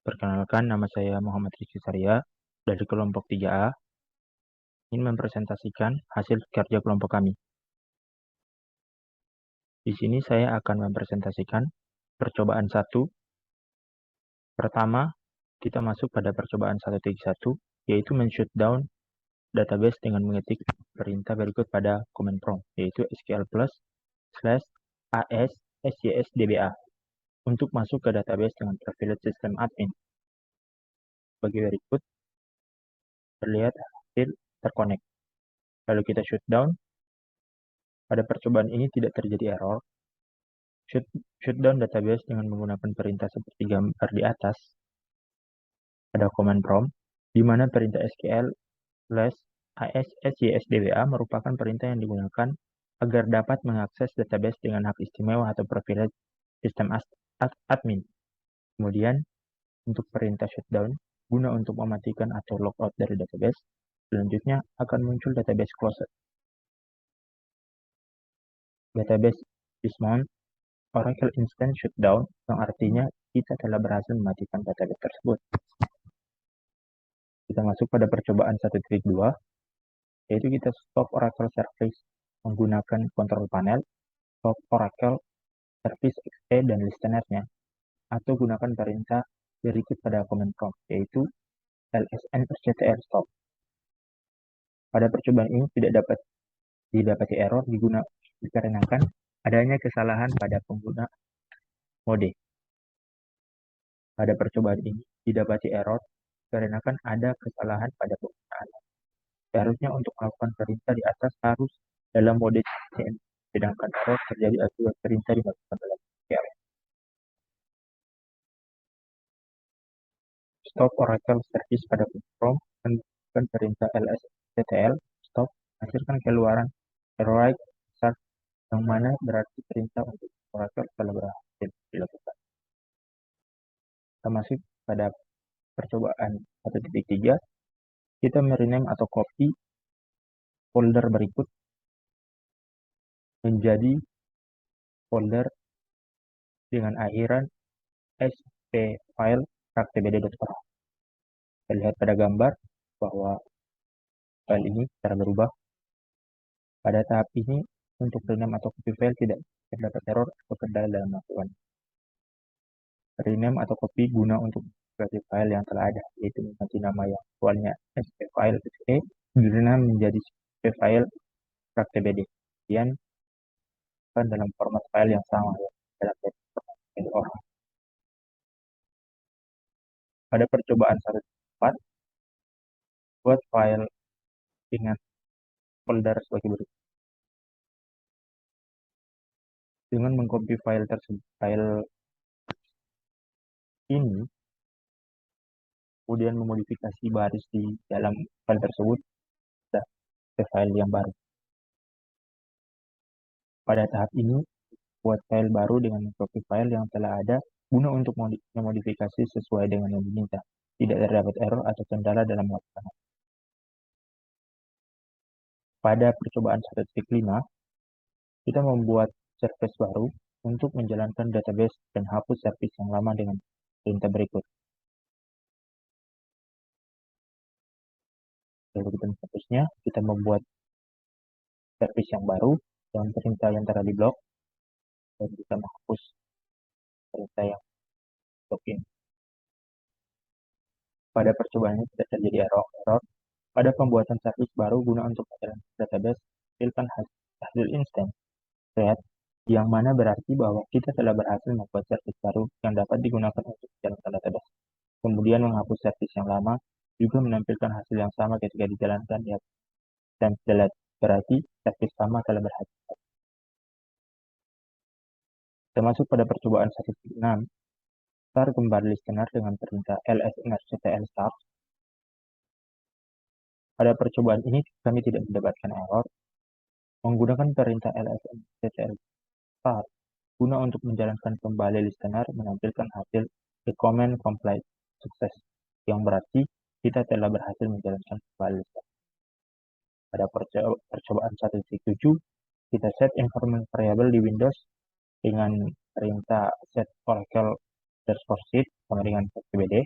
Perkenalkan, nama saya Muhammad Rizky Saria dari kelompok 3A, ingin mempresentasikan hasil kerja kelompok kami. Di sini saya akan mempresentasikan percobaan 1. Pertama, kita masuk pada percobaan 1.1, yaitu men-shutdown database dengan mengetik perintah berikut pada command prompt, yaitu sql+/as/sjsdba untuk masuk ke database dengan privilege system admin. Bagi berikut, terlihat hasil terconnect. Lalu kita shutdown. Pada percobaan ini tidak terjadi error. Shutdown database dengan menggunakan perintah seperti gambar di atas. Ada command prompt, di mana perintah sql+/as/sjsdba merupakan perintah yang digunakan agar dapat mengakses database dengan hak istimewa atau privilege sistem admin. Kemudian, untuk perintah shutdown, guna untuk mematikan atau logout dari database, selanjutnya akan muncul database closed. Database is mount Oracle Instance Shutdown, yang artinya kita telah berhasil mematikan database tersebut. Kita masuk pada percobaan 1.2, yaitu kita stop Oracle Service menggunakan control panel, stop Oracle Service XP dan listener-nya, atau gunakan perintah berikut pada command prompt, yaitu lsn-rctl stop. Pada percobaan ini tidak dapat didapati error dikarenakan adanya kesalahan pada pengguna mode. Pada percobaan ini didapati error dikarenakan ada kesalahan pada penggunaan. Seharusnya untuk melakukan perintah di atas harus dalam mode CN, sedangkan error terjadi akibat perintah dilakukan dalam CL. Stop Oracle Service pada prompt menunjukkan perintah lsctl stop menghasilkan keluaran error start, yang mana berarti perintah untuk Oracle telah berhasil dilakukan. Kita masuk pada percobaan 1.3, kita merename atau copy folder berikut menjadi folder dengan akhiran spfile.tbd.org. Terlihat pada gambar bahwa file ini secara berubah. Pada tahap ini, untuk rename atau copy file tidak terdapat error atau kendala dalam melakukan rename atau copy guna untuk mengganti file yang telah ada, yaitu mengganti nama yang awalnya spfile.txt direname menjadi spfile.tbd. Kemudian dalam format file yang sama, dalam format. Pada percobaan 1.4, buat file dengan folder sebagai berikut. Dengan mengcopy file tersebut, file ini, kemudian memodifikasi baris di dalam file tersebut ke file yang baru. Pada tahap ini, buat file baru dengan mengcopy file yang telah ada guna untuk memodifikasi sesuai dengan yang diminta. Tidak terdapat error atau kendala dalam melakukan. Pada percobaan 1.5, kita membuat service baru untuk menjalankan database dan hapus service yang lama dengan perintah berikut. Lalu kita menghapusnya, kita membuat service yang baru dengan perintah yang telah diblok, dan kita menghapus perintah yang login. Pada percobaan ini tidak terjadi error. Pada pembuatan service baru guna untuk menjalankan database, tampilkan hasil instance create, yang mana berarti bahwa kita telah berhasil membuat service baru yang dapat digunakan untuk menjalankan database. Kemudian menghapus service yang lama juga menampilkan hasil yang sama ketika dijalankan dan delete, berarti service sama telah berhasil. Kita masuk pada percobaan 1.6, start kembali listener dengan perintah lsn-rctl start. Pada percobaan ini kami tidak mendapatkan error. Menggunakan perintah lsn-rctl start guna untuk menjalankan kembali listener menampilkan hasil recommend complete sukses, yang berarti kita telah berhasil menjalankan kembali listener. Pada percobaan 1.7, kita set environment variable di Windows dengan perintah set Oracle_sheet sama dengan PBD.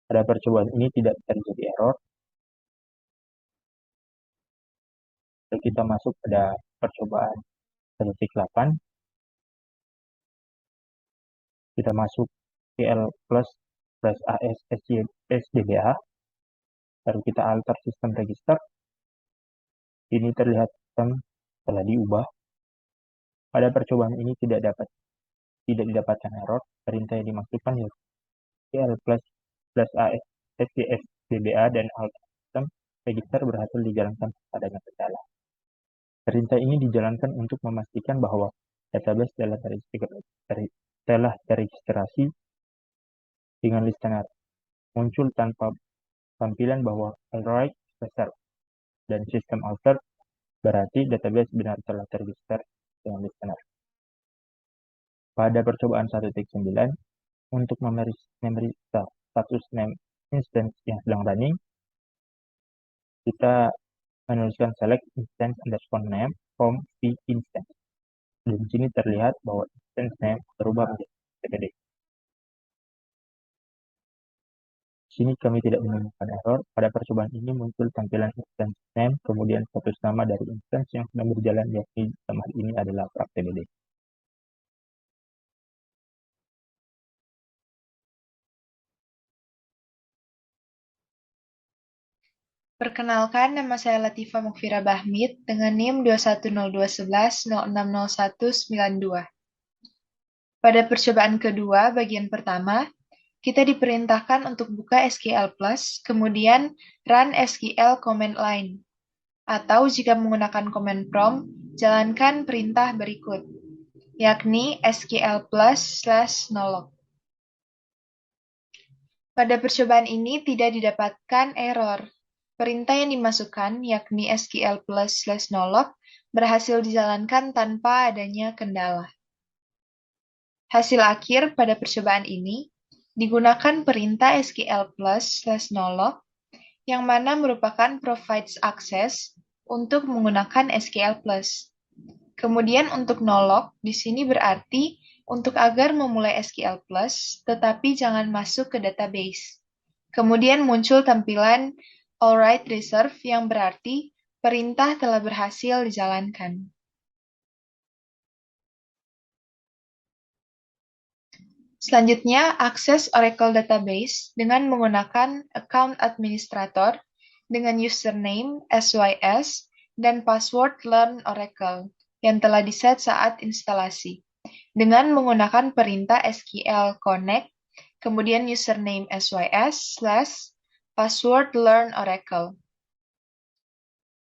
Pada percobaan ini tidak terjadi error. Lalu kita masuk pada percobaan 1.8. Kita masuk PL plus AS SDBA. Lalu kita alter sistem register. Ini terlihat sistem telah diubah. Pada percobaan ini tidak didapatkan error. Perintah yang dimasukkan yaitu PL plus AS SDBA dan alter sistem register berhasil dijalankan tanpa adanya kendala. Perintah ini dijalankan untuk memastikan bahwa database telah teregistrasi dengan listener. Muncul tanpa tampilan bahwa alright reserved dan sistem alter berarti database benar telah terregister dengan listener. Pada percobaan 1.9, untuk memeriksa status name instance yang sedang running, kita menuliskan select instance underscore name from v instance. Dan di sini terlihat bahwa instance name berubah menjadi TPD. Di sini kami tidak menemukan error. Pada percobaan ini muncul tampilan instance name, kemudian status nama dari instance yang sedang berjalan, yakni dalam hal ini adalah PragTBD. Perkenalkan, nama saya Latifah Mukfira Bahmid dengan NIM 21021160192. Pada percobaan kedua, bagian pertama, kita diperintahkan untuk buka SQL+, kemudian run SQL command line. Atau jika menggunakan command prompt, jalankan perintah berikut, yakni SQL+/nolog. Pada percobaan ini tidak didapatkan error. Perintah yang dimasukkan, yakni SQL+/nolog, berhasil dijalankan tanpa adanya kendala. Hasil akhir pada percobaan ini, digunakan perintah SQL+/nolog, yang mana merupakan provides access untuk menggunakan SQL+. Kemudian untuk nolog, di sini berarti untuk agar memulai SQL+, tetapi jangan masuk ke database. Kemudian muncul tampilan alright reserve yang berarti perintah telah berhasil dijalankan. Selanjutnya, akses Oracle Database dengan menggunakan account administrator dengan username SYS dan password learn Oracle yang telah diset saat instalasi dengan menggunakan perintah SQL connect, kemudian username SYS/password learn Oracle.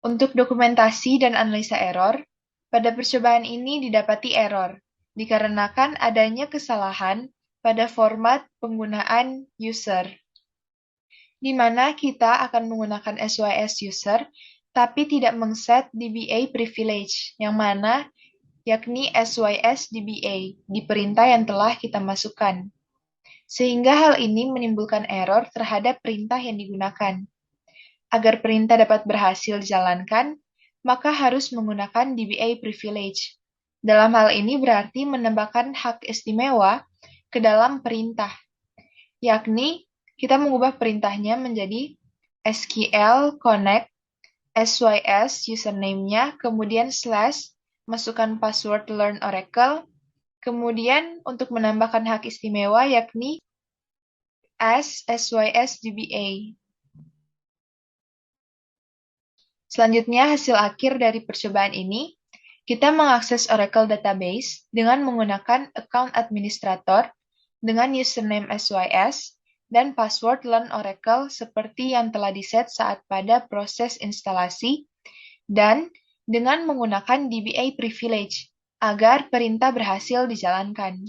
Untuk dokumentasi dan analisa error, pada percobaan ini didapati error dikarenakan adanya kesalahan pada format penggunaan user, di mana kita akan menggunakan SYS user, tapi tidak mengset DBA privilege, yang mana yakni SYS DBA di perintah yang telah kita masukkan. Sehingga hal ini menimbulkan error terhadap perintah yang digunakan. Agar perintah dapat berhasil dijalankan, maka harus menggunakan DBA privilege. Dalam hal ini berarti menambahkan hak istimewa ke dalam perintah, yakni kita mengubah perintahnya menjadi SQL connect SYS username-nya, kemudian masukkan password learn Oracle, kemudian untuk menambahkan hak istimewa yakni SYS DBA. Selanjutnya, hasil akhir dari percobaan ini, kita mengakses Oracle Database dengan menggunakan account administrator dengan username SYS dan password learn Oracle seperti yang telah diset saat pada proses instalasi dan dengan menggunakan DBA privilege agar perintah berhasil dijalankan.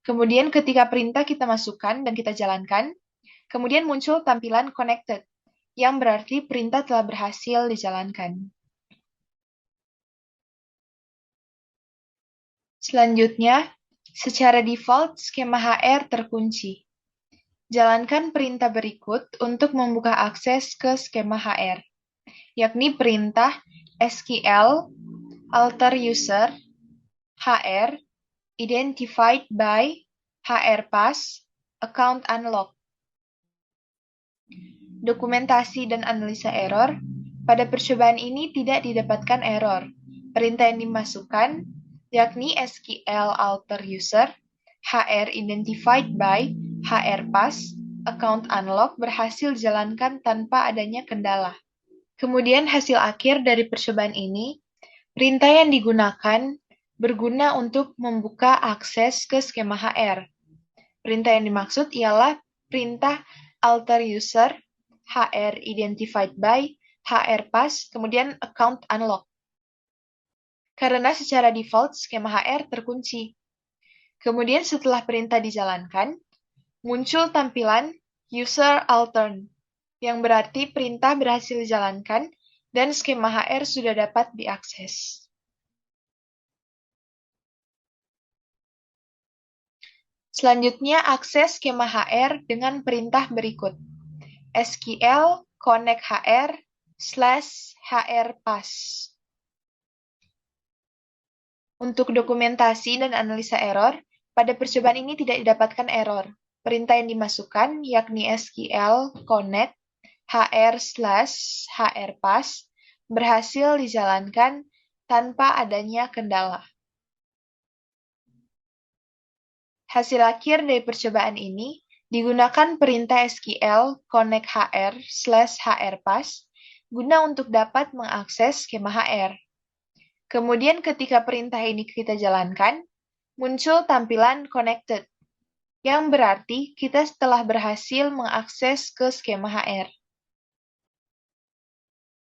Kemudian ketika perintah kita masukkan dan kita jalankan, kemudian muncul tampilan connected, yang berarti perintah telah berhasil dijalankan. Selanjutnya, secara default skema HR terkunci. Jalankan perintah berikut untuk membuka akses ke skema HR, yakni perintah SQL alter user HR identified by HR pass account unlock. Dokumentasi dan analisa error. Pada percobaan ini tidak didapatkan error. Perintah yang dimasukkan, yakni SQL alter user, HR identified by, HR pass, account unlock berhasil dijalankan tanpa adanya kendala. Kemudian hasil akhir dari percobaan ini, perintah yang digunakan berguna untuk membuka akses ke skema HR. Perintah yang dimaksud ialah perintah alter user, HR identified by, HR pass, kemudian account unlock. Karena secara default skema HR terkunci. Kemudian setelah perintah dijalankan, muncul tampilan user altern, yang berarti perintah berhasil dijalankan dan skema HR sudah dapat diakses. Selanjutnya, akses skema HR dengan perintah berikut. SQL connect HR/HR pass. Untuk dokumentasi dan analisa error, pada percobaan ini tidak didapatkan error. Perintah yang dimasukkan, yakni SQL connect HR/HR pass, berhasil dijalankan tanpa adanya kendala. Hasil akhir dari percobaan ini digunakan perintah SQL connect HR/HR pass guna untuk dapat mengakses skema HR. Kemudian ketika perintah ini kita jalankan, muncul tampilan connected, yang berarti kita telah berhasil mengakses ke skema HR.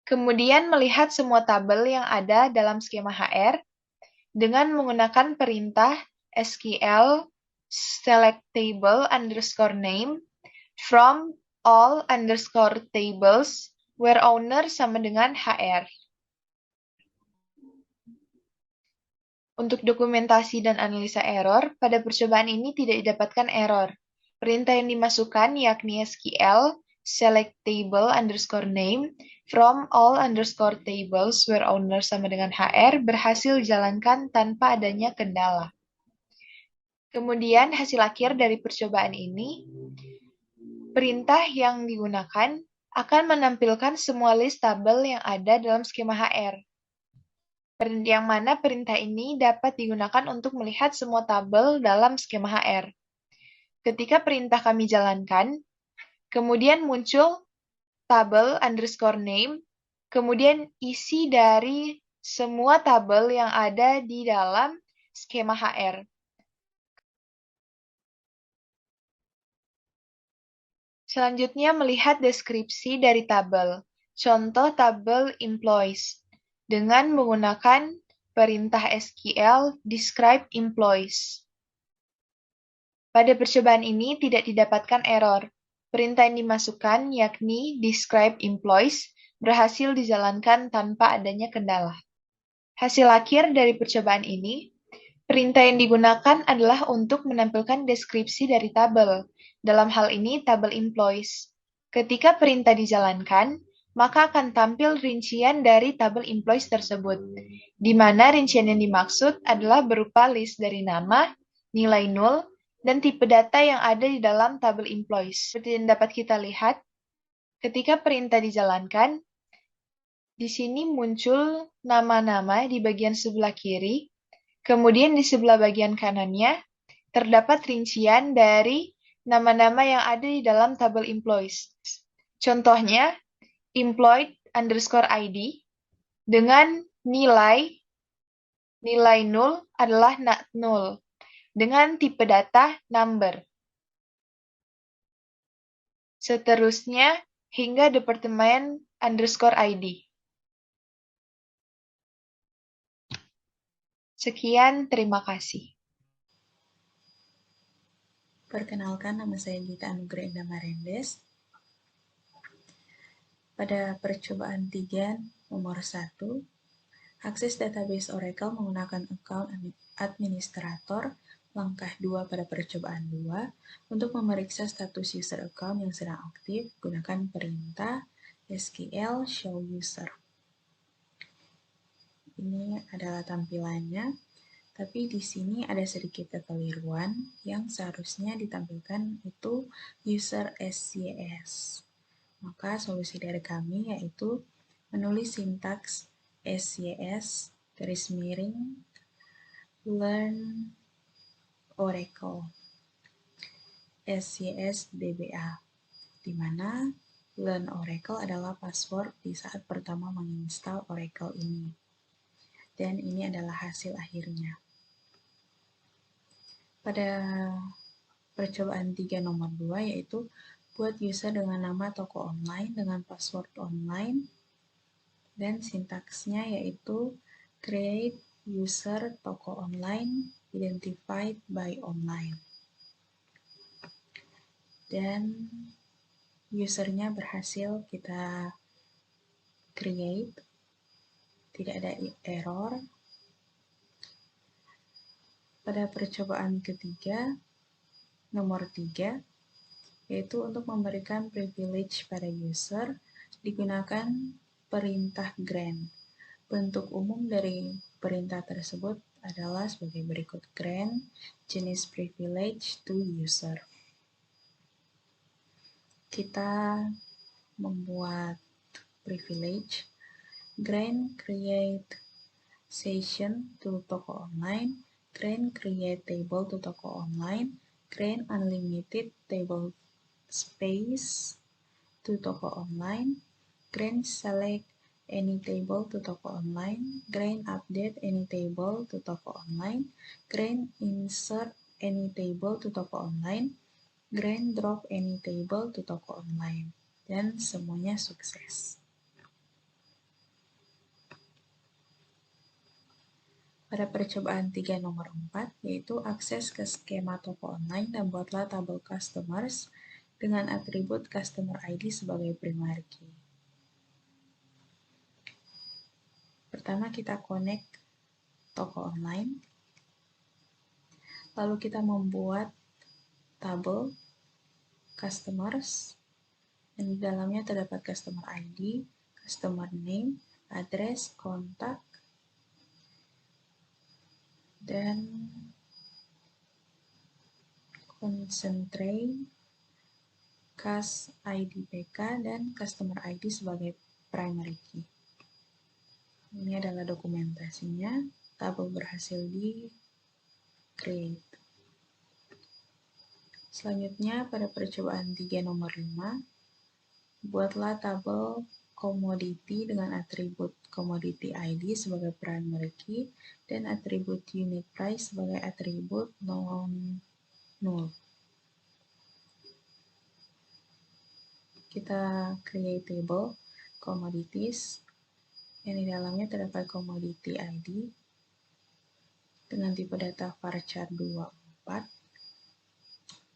Kemudian melihat semua tabel yang ada dalam skema HR dengan menggunakan perintah SQL select table underscore name from all underscore tables where owner sama dengan HR. Untuk dokumentasi dan analisa error, pada percobaan ini tidak didapatkan error. Perintah yang dimasukkan yakni SQL select table underscore name from all underscore tables where owner sama dengan HR berhasil dijalankan tanpa adanya kendala. Kemudian hasil akhir dari percobaan ini, perintah yang digunakan akan menampilkan semua list tabel yang ada dalam skema HR. Yang mana perintah ini dapat digunakan untuk melihat semua tabel dalam skema HR. Ketika perintah kami jalankan, kemudian muncul tabel underscore name, kemudian isi dari semua tabel yang ada di dalam skema HR. Selanjutnya melihat deskripsi dari tabel. Contoh tabel employees dengan menggunakan perintah SQL describe employees. Pada percobaan ini tidak didapatkan error. Perintah yang dimasukkan yakni describe employees berhasil dijalankan tanpa adanya kendala. Hasil akhir dari percobaan ini, perintah yang digunakan adalah untuk menampilkan deskripsi dari tabel. Dalam hal ini, tabel employees. Ketika perintah dijalankan, maka akan tampil rincian dari tabel employees tersebut, di mana rincian yang dimaksud adalah berupa list dari nama, nilai nol, dan tipe data yang ada di dalam tabel employees. Seperti yang dapat kita lihat, ketika perintah dijalankan, di sini muncul nama-nama di bagian sebelah kiri, kemudian di sebelah bagian kanannya terdapat rincian dari nama-nama yang ada di dalam tabel employees. Contohnya, employed underscore ID dengan nilai null adalah null dengan tipe data number. Seterusnya hingga departemen underscore ID. Sekian, terima kasih. Perkenalkan, nama saya Gita Anugrah Indah Marendes. Pada percobaan 3 nomor 1, akses database Oracle menggunakan account administrator. Langkah 2 pada percobaan 2, untuk memeriksa status user account yang sedang aktif, gunakan perintah SQL show user. Ini adalah tampilannya. Tapi di sini ada sedikit kekeliruan yang seharusnya ditampilkan itu user SCS. Maka solusi dari kami yaitu menulis sintaks SCS garis miring learn Oracle SCS DBA, di mana learn Oracle adalah password di saat pertama menginstal Oracle ini. Dan ini adalah hasil akhirnya. Pada percobaan 3 nomor 2 yaitu buat user dengan nama toko online dengan password online dan sintaksnya yaitu create user toko online identified by online. Dan usernya berhasil kita create, tidak ada error. Pada percobaan ketiga, nomor 3, yaitu untuk memberikan privilege pada user, digunakan perintah grant. Bentuk umum dari perintah tersebut adalah sebagai berikut: grant jenis privilege to user. Kita membuat privilege, grant create session to toko online, grant create table to toko online, grant unlimited table space to toko online, grant select any table to toko online, grant update any table to toko online, grant insert any table to toko online, grant drop any table to toko online. Dan semuanya sukses. Pada percobaan 3 nomor 4, yaitu akses ke skema toko online dan buatlah tabel customers dengan atribut customer ID sebagai primary key. Pertama kita connect toko online, lalu kita membuat tabel customers, dan di dalamnya terdapat customer ID, customer name, address, kontak, dan concentrate, cus ID PK, dan customer ID sebagai primary key. Ini adalah dokumentasinya, tabel berhasil di-create. Selanjutnya pada percobaan 3 nomor 5, buatlah tabel commodity dengan atribut commodity ID sebagai primary key dan atribut unit price sebagai atribut non-null. Kita create table commodities yang di dalamnya terdapat commodity ID dengan tipe data varchar 24,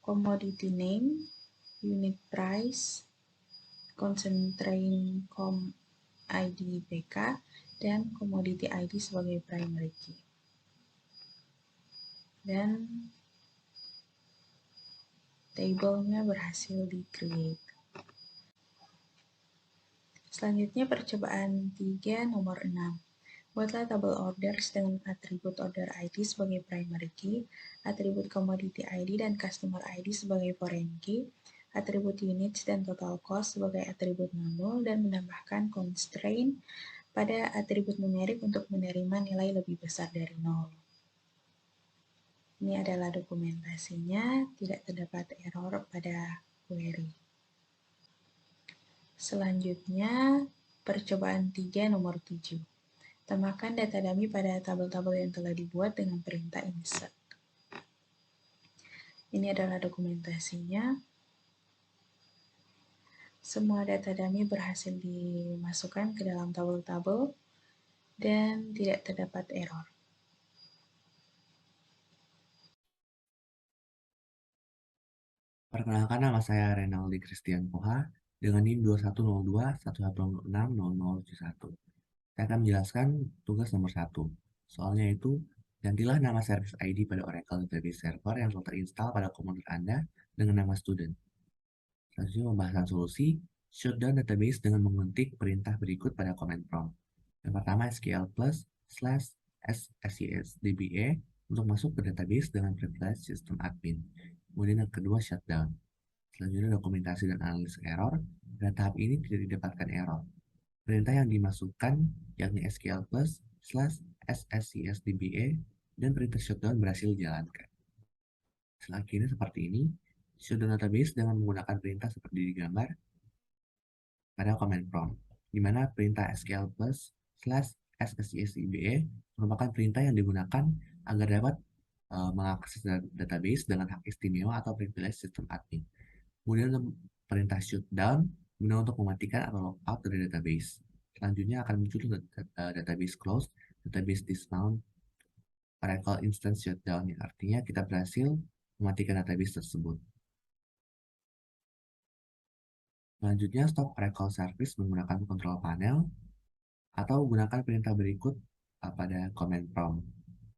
commodity name, unit price, concentrate com ID PK, dan commodity ID sebagai primary key. Dan tabelnya berhasil di-create. Selanjutnya percobaan 3 nomor 6. Buatlah tabel orders dengan atribut order ID sebagai primary key, atribut commodity ID dan customer ID sebagai foreign key, atribut units dan total cost sebagai atribut non-null, dan menambahkan constraint pada atribut numerik untuk menerima nilai lebih besar dari 0. Ini adalah dokumentasinya, tidak terdapat error pada query. Selanjutnya, percobaan 3 nomor 7. Tambahkan data dummy pada tabel-tabel yang telah dibuat dengan perintah insert. Ini adalah dokumentasinya. Semua data dummy berhasil dimasukkan ke dalam tabel-tabel dan tidak terdapat error. Perkenalkan, nama saya Renaldi Christian Poha dengan NIM 210211860071. Saya akan menjelaskan tugas nomor 1. Soalnya itu, gantilah nama service ID pada Oracle Database Server yang telah terinstall pada komputer Anda dengan nama student. Selanjutnya pembahasan solusi, shutdown database dengan mengetik perintah berikut pada command prompt. Yang pertama SQL plus SSIS-DBA untuk masuk ke database dengan privilege sistem admin. Kemudian yang kedua, shutdown. Selanjutnya dokumentasi dan analisis error. Pada tahap ini tidak didapatkan error. Perintah yang dimasukkan yakni SQL plus /SSCSDBA dan perintah shutdown berhasil dijalankan. Selanjutnya seperti ini, shutdown database dengan menggunakan perintah seperti di gambar pada command prompt, di mana perintah SQL plus /SSCSDBA merupakan perintah yang digunakan agar dapat mengakses database dengan hak istimewa atau privilege sistem admin. Kemudian perintah shutdown guna untuk mematikan atau logout dari database. Selanjutnya akan muncul database close, database dismount, Oracle instance shutdown, yang artinya kita berhasil mematikan database tersebut. Selanjutnya stop Oracle service menggunakan control panel atau gunakan perintah berikut pada command prompt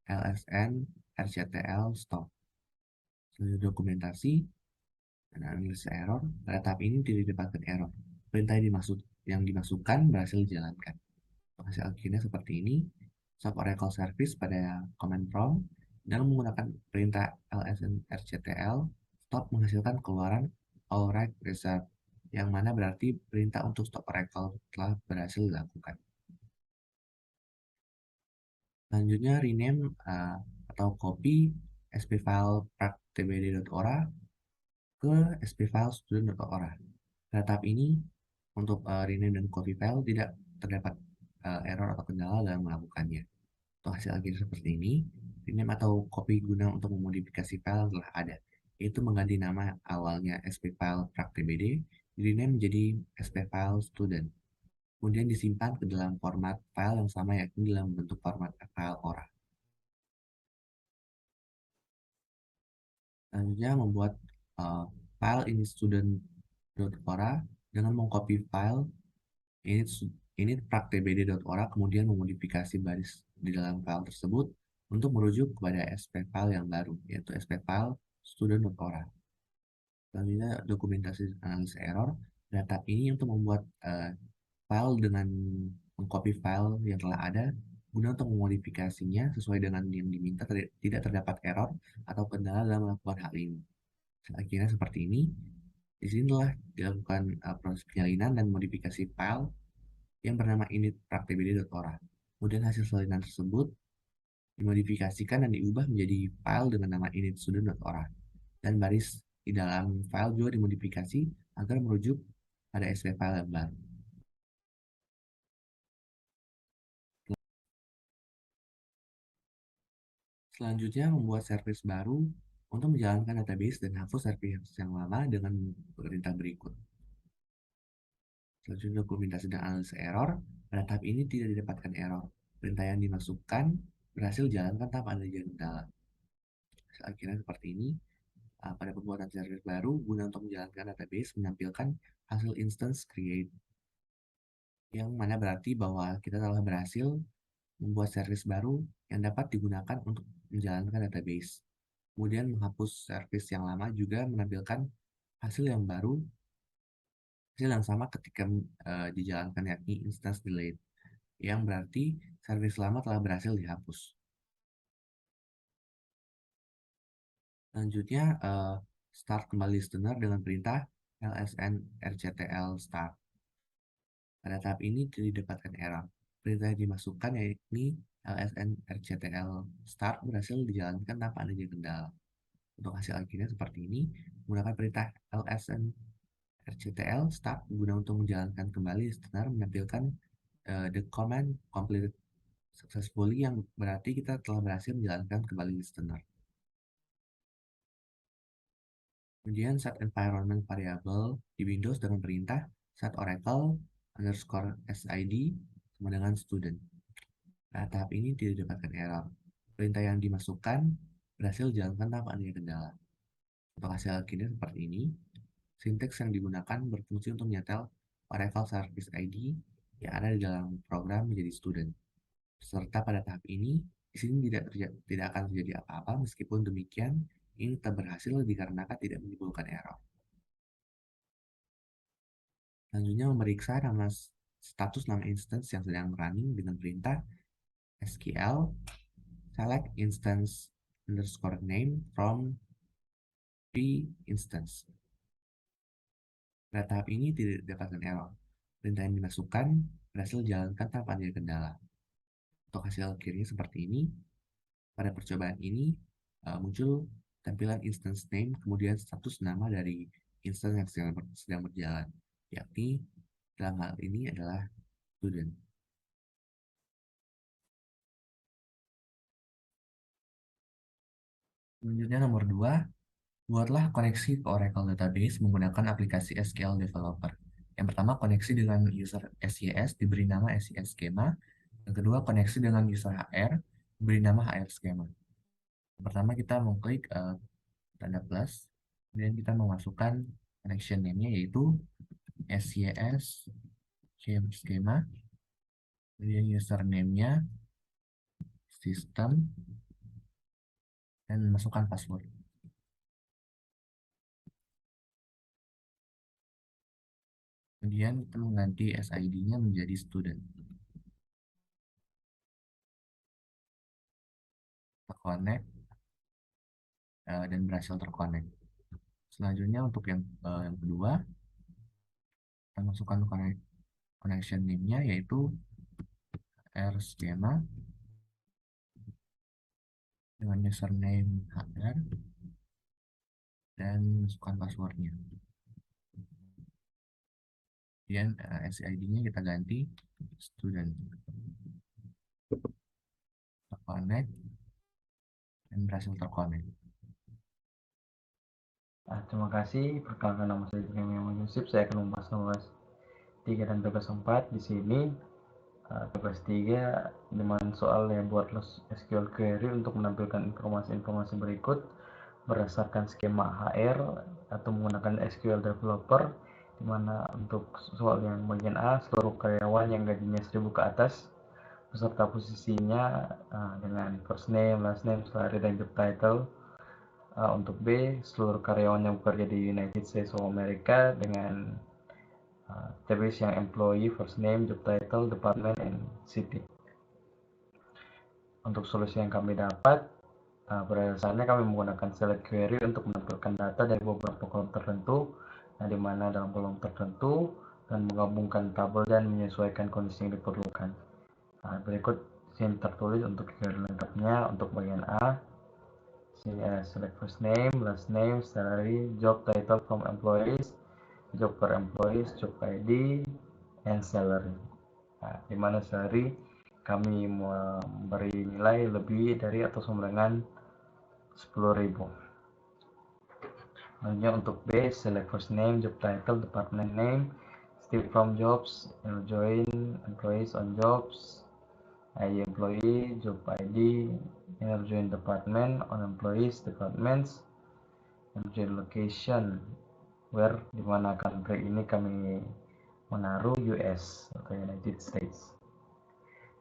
lsn rctl stop. Selanjutnya dokumentasi dan analisis error. Pada tahap ini tidak didapatkan error. Perintah yang dimasukkan berhasil dijalankan. Hasil akhirnya seperti ini. Stop Oracle service pada command prompt dan menggunakan perintah lsn rctl stop menghasilkan keluaran all write reserve, yang mana berarti perintah untuk stop Oracle telah berhasil dilakukan. Selanjutnya rename atau copy spfile prac.tbd.ora ke spfile student.ora. Pada tahap ini untuk rename dan copy file tidak terdapat error atau kendala dalam melakukannya. Untuk hasil akhir seperti ini, rename atau copy guna untuk memodifikasi file yang telah ada, yaitu mengganti nama awalnya spfile prac.tbd rename menjadi spfile student, kemudian disimpan ke dalam format file yang sama, yakni dalam bentuk format file ora. Selanjutnya membuat file ini student.ora dengan mengcopy file ini prac.tbd.ora, kemudian memodifikasi baris di dalam file tersebut untuk merujuk kepada spfile yang baru, yaitu spfile student.ora. Selanjutnya dokumentasi analisis error. Data ini untuk membuat file dengan mengcopy file yang telah ada guna untuk memodifikasinya sesuai dengan yang diminta, tidak terdapat error atau kendala dalam melakukan hal ini. Akhirnya seperti ini. Di sini telah dilakukan proses penyalinan dan modifikasi file yang bernama init prac.tbd.ora. Kemudian hasil salinan tersebut dimodifikasikan dan diubah menjadi file dengan nama init student.ora. Dan baris di dalam file juga dimodifikasi agar merujuk pada spfile yang baru. Selanjutnya membuat service baru untuk menjalankan database dan hapus service yang lama dengan perintah berikut. Selanjutnya dokumentasi dan analisis error. Pada tahap ini tidak didapatkan error. Perintah yang dimasukkan berhasil dijalankan tanpa adanya kendala. Akhirnya seperti ini. Pada pembuatan service baru guna untuk menjalankan database menampilkan hasil instance create, yang mana berarti bahwa kita telah berhasil membuat service baru yang dapat digunakan untuk menjalankan database. Kemudian menghapus service yang lama juga menampilkan hasil yang baru, hasil yang sama ketika dijalankan, yakni instance delete, yang berarti service lama telah berhasil dihapus. Selanjutnya start kembali listener dengan perintah lsn rctl start. Pada tahap ini tidak didapatkan error. Perintah yang dimasukkan yakni lsn rctl start berhasil dijalankan tanpa adanya kendala. Untuk hasil akhirnya seperti ini, menggunakan perintah lsn rctl start guna untuk menjalankan kembali listener menampilkan the command completed successfully, yang berarti kita telah berhasil menjalankan kembali listener. Kemudian set environment variable di Windows dengan perintah set oracle_sid sama dengan student. Pada tahap ini tidak didapatkan error. Perintah yang dimasukkan berhasil dijalankan tanpa adanya kendala. Untuk hasil akhirnya seperti ini. Sinteks yang digunakan berfungsi untuk menyetel Oracle Service ID yang ada di dalam program menjadi student. Serta pada tahap ini, di sini tidak akan terjadi apa-apa. Meskipun demikian, ini tetap berhasil dikarenakan tidak menimbulkan error. Selanjutnya memeriksa status nama instance yang sedang running dengan perintah SQL, select instance underscore name from the instance. Pada tahap ini tidak didapatkan error. Perintah yang dimasukkan berhasil dijalankan tanpa ada kendala. Untuk hasil akhirnya seperti ini. Pada percobaan ini muncul tampilan instance name, kemudian status nama dari instance yang sedang berjalan, yakni dalam hal ini adalah student. Selanjutnya nomor 2, buatlah koneksi ke Oracle Database menggunakan aplikasi SQL Developer. Yang pertama, koneksi dengan user SYS diberi nama SYS Schema. Yang kedua, koneksi dengan user HR diberi nama HR Schema. Yang pertama, kita mengklik tanda plus, kemudian kita memasukkan connection name-nya yaitu SYS Schema, kemudian username-nya system, dan masukkan password. Kemudian kita mengganti SID-nya menjadi student. Terconnect dan berhasil terconnect. Selanjutnya untuk yang kedua, kita masukkan connection name-nya yaitu HR Schema dengan username HR dan masukkan passwordnya. Kemudian SID-nya kita ganti student. Terconnect dan berhasil terconnect. Terima kasih. Perkenalkan, nama saya Muhammad Yusuf. Saya akan membahas tugas 3 dan tugas 4 di sini. Tugas 3 dengan soal yang buat SQL query untuk menampilkan informasi-informasi berikut berdasarkan skema HR atau menggunakan SQL Developer, di mana untuk soal yang bagian A, seluruh karyawan yang gajinya 1000 ke atas beserta posisinya dengan first name, last name, salary, dan job title. Untuk B, seluruh karyawan yang bekerja di United States of America dengan database yang employee, first name, job title, department, and city. Untuk solusi yang kami dapat, pada dasarnya kami menggunakan select query untuk menampilkan data dari beberapa kolom tertentu, di mana dalam kolom tertentu dan menggabungkan tabel dan menyesuaikan kondisi yang diperlukan. Berikut sini tertulis untuk query lengkapnya. Untuk bagian A, select first name, last name, salary, job title from employees, job per employees, job ID, and salary. Di mana salary kami memberi nilai lebih dari atau sama dengan 10.000. Selanjutnya untuk B, select first name, job title, department name, state from jobs, join employees on jobs, ID employee, job ID, join department, on employees, departments, join location, where, dimana country ini kami menaruh US atau United States.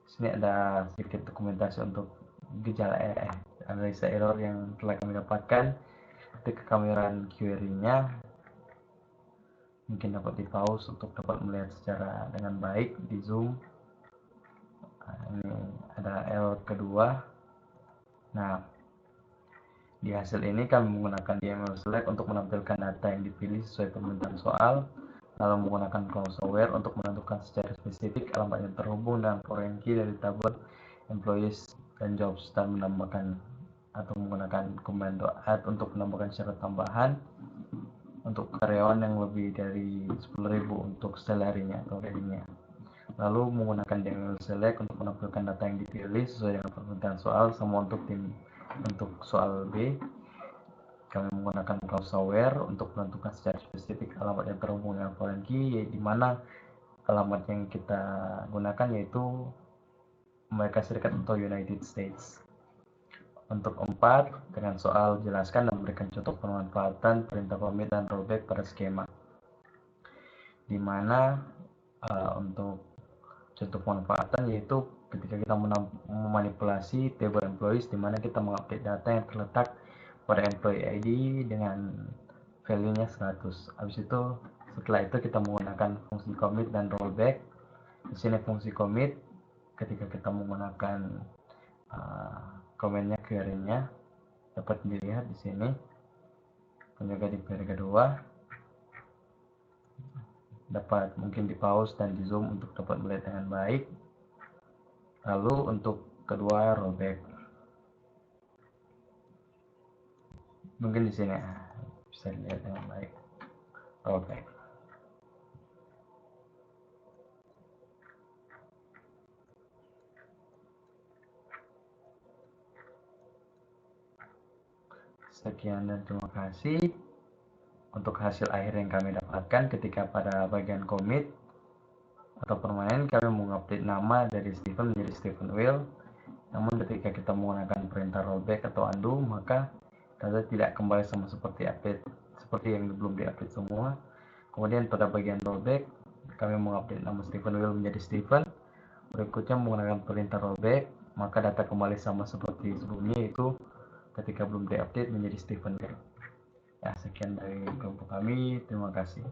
Sini ada sedikit dokumentasi untuk gejala analisa error yang telah kami dapatkan ketika kami run query-nya. Mungkin dapat di pause untuk dapat melihat secara dengan baik di zoom. Ini ada error kedua. Nah, di hasil ini kami menggunakan DML select untuk menampilkan data yang dipilih sesuai permintaan soal, lalu menggunakan clause aware untuk menentukan secara spesifik alamat yang terhubung dengan foreign key dari tabel employees dan jobs, dan menambahkan atau menggunakan komando add untuk menambahkan syarat tambahan untuk karyawan yang lebih dari 10.000 untuk salary-nya atau gajinya. Lalu menggunakan DML select untuk menampilkan data yang dipilih sesuai dengan permintaan soal. Sama untuk soal B, kami menggunakan clause aware untuk menentukan secara spesifik alamat yang terhubung dengan foreign key, di mana alamat yang kita gunakan yaitu Amerika Serikat atau United States. Untuk 4, dengan soal jelaskan dan memberikan contoh pemanfaatan perintah commit dan rollback pada skema, di mana untuk contoh pemanfaatan yaitu ketika kita memanipulasi table employees, di mana kita mengupdate data yang terletak pada employee ID dengan value-nya 100. Habis itu setelah itu kita menggunakan fungsi commit dan rollback. Di sini fungsi commit ketika kita menggunakan komennya query-nya dapat dilihat di sini, dan juga di query kedua dapat mungkin di pause dan di zoom untuk dapat melihat dengan baik. Lalu untuk kedua rollback, mungkin di sini bisa dilihat dengan baik rollback. Sekian dan terima kasih untuk hasil akhir yang kami dapatkan ketika pada bagian commit atau permanen kami mengupdate nama dari Stephen menjadi Stephen Will. Namun ketika kita menggunakan perintah rollback atau undo, maka data tidak kembali sama seperti yang belum diupdate semua. Kemudian pada bagian rollback kami mengupdate nama Stephen Will menjadi Stephen. Berikutnya menggunakan perintah rollback, maka data kembali sama seperti sebelumnya, yaitu ketika belum diupdate menjadi Stephen Will. Ya, sekian dari kelompok kami. Terima kasih.